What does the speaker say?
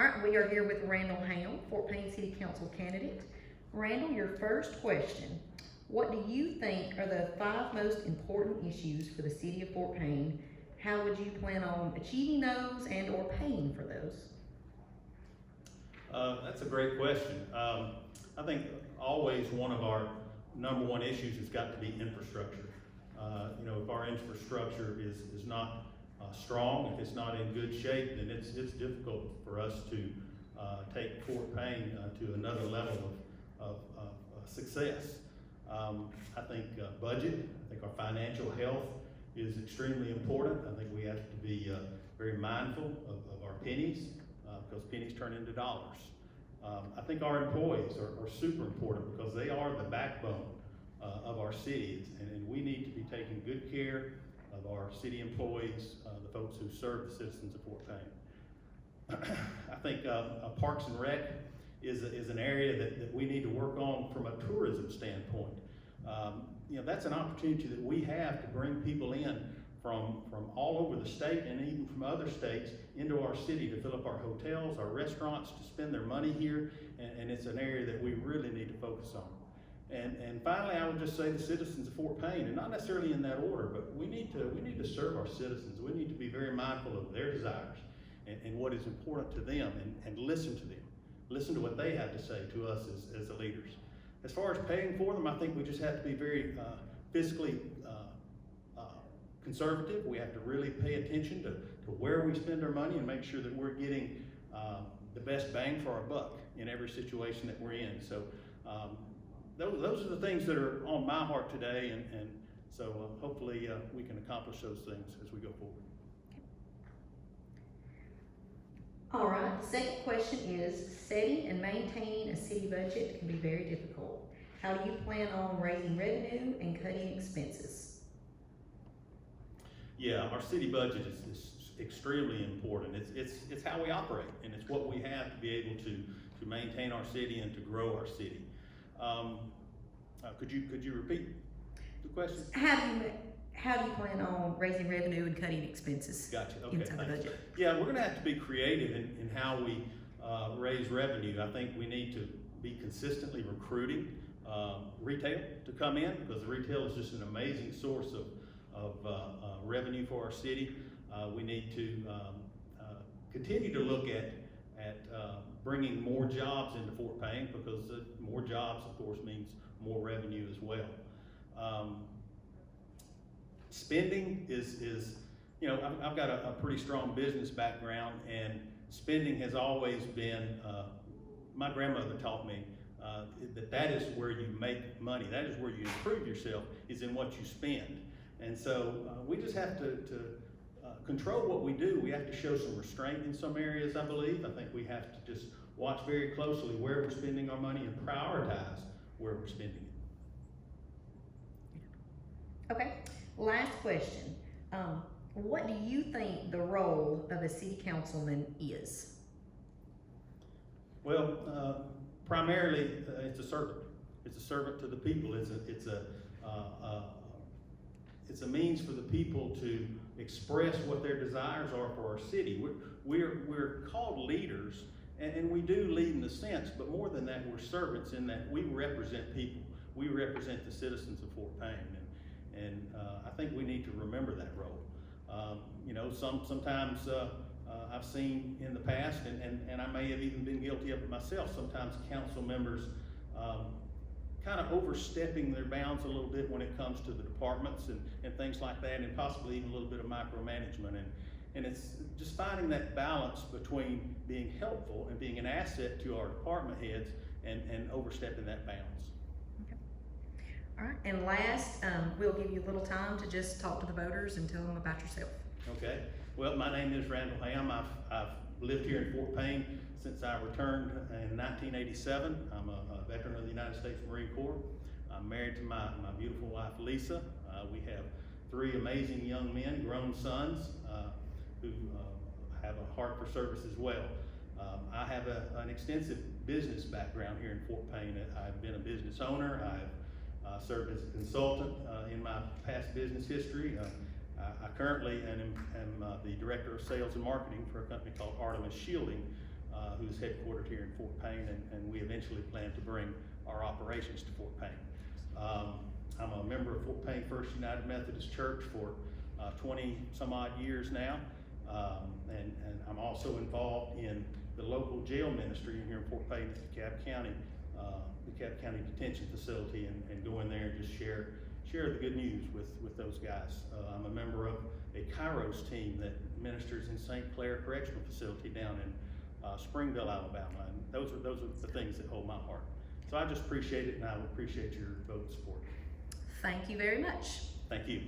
All right, we are here with Randall Ham, Fort Payne City Council candidate. Randall, your first question. What do you think are the 5 most important issues for the city of Fort Payne? How would you plan on achieving those and or paying for those? That's a great question. I think always one of our number one issues has got to be infrastructure. If our infrastructure is not strong, if it's not in good shape, then it's difficult for us to take Fort Payne to another level of success. I think budget, I think our financial health is extremely important. I think we have to be very mindful of our pennies because pennies turn into dollars. I think our employees are super important because they are the backbone of our city, and we need to be taking good care of our city employees, the folks who serve the citizens of Fort Payne. I think Parks and Rec is an area that we need to work on from a tourism standpoint. That's an opportunity that we have to bring people in from all over the state and even from other states into our city to fill up our hotels, our restaurants, to spend their money here, and it's an area that we really need to focus on. And finally, I would just say the citizens of Fort Payne, and not necessarily in that order, but we need to serve our citizens. We need to be very mindful of their desires and what is important to them, and listen to them. Listen to what they have to say to us as the leaders. As far as paying for them, I think we just have to be very fiscally conservative. We have to really pay attention to where we spend our money and make sure that we're getting the best bang for our buck in every situation that we're in. So those are the things that are on my heart today, and so hopefully we can accomplish those things as we go forward. All right, the second question is, setting and maintaining a city budget can be very difficult. How do you plan on raising revenue and cutting expenses? Yeah, our city budget is extremely important. It's how we operate, and it's what we have to be able to maintain our city and to grow our city. Could you repeat the question? How do you plan on raising revenue and cutting expenses? Gotcha. Okay. Inside the budget? Yeah, we're going to have to be creative in how we raise revenue. I think we need to be consistently recruiting retail to come in, because the retail is just an amazing source of revenue for our city. We need to continue to look at bringing more jobs into Fort Payne, because more jobs, of course, means more revenue as well. Spending is I've got a pretty strong business background, and spending has always been, my grandmother taught me that is where you make money. That is where you improve yourself, is in what you spend. And so we just have to control what we do. We have to show some restraint in some areas, I believe. I think we have to just watch very closely where we're spending our money and prioritize where we're spending it. Okay, last question. What do you think the role of a city councilman is? Well, primarily it's a servant. It's a servant to the people. It's a means for the people to express what their desires are for our city. We're called leaders, and we do lead in a sense, but more than that, we're servants in that we represent people. We represent the citizens of Fort Payne, and I think we need to remember that role. Sometimes I've seen in the past, and I may have even been guilty of it myself, sometimes council members kind of overstepping their bounds a little bit when it comes to the departments and things like that, and possibly even a little bit of micromanagement. And it's just finding that balance between being helpful and being an asset to our department heads and overstepping that bounds. Okay. All right, and last, we'll give you a little time to just talk to the voters and tell them about yourself. Okay, well, my name is Randall Ham. I've lived here in Fort Payne since I returned in 1987. I'm a veteran of the United States Marine Corps. I'm married to my beautiful wife, Lisa. We have 3 amazing young men, grown sons, who have a heart for service as well. I have an extensive business background here in Fort Payne. I've been a business owner. I've served as a consultant in my past business history. I currently am the Director of Sales and Marketing for a company called Artemis Shielding, who's headquartered here in Fort Payne, and we eventually plan to bring our operations to Fort Payne. I'm a member of Fort Payne First United Methodist Church for 20 some odd years now, and I'm also involved in the local jail ministry here in Fort Payne, DeKalb County, Detention Facility, and go in there and just share the good news with those guys. I'm a member of a Kairos team that ministers in St. Clair Correctional Facility down in Springville, Alabama, and those are the things that hold my heart. So I just appreciate it, and I would appreciate your vote of support. Thank you very much. Thank you.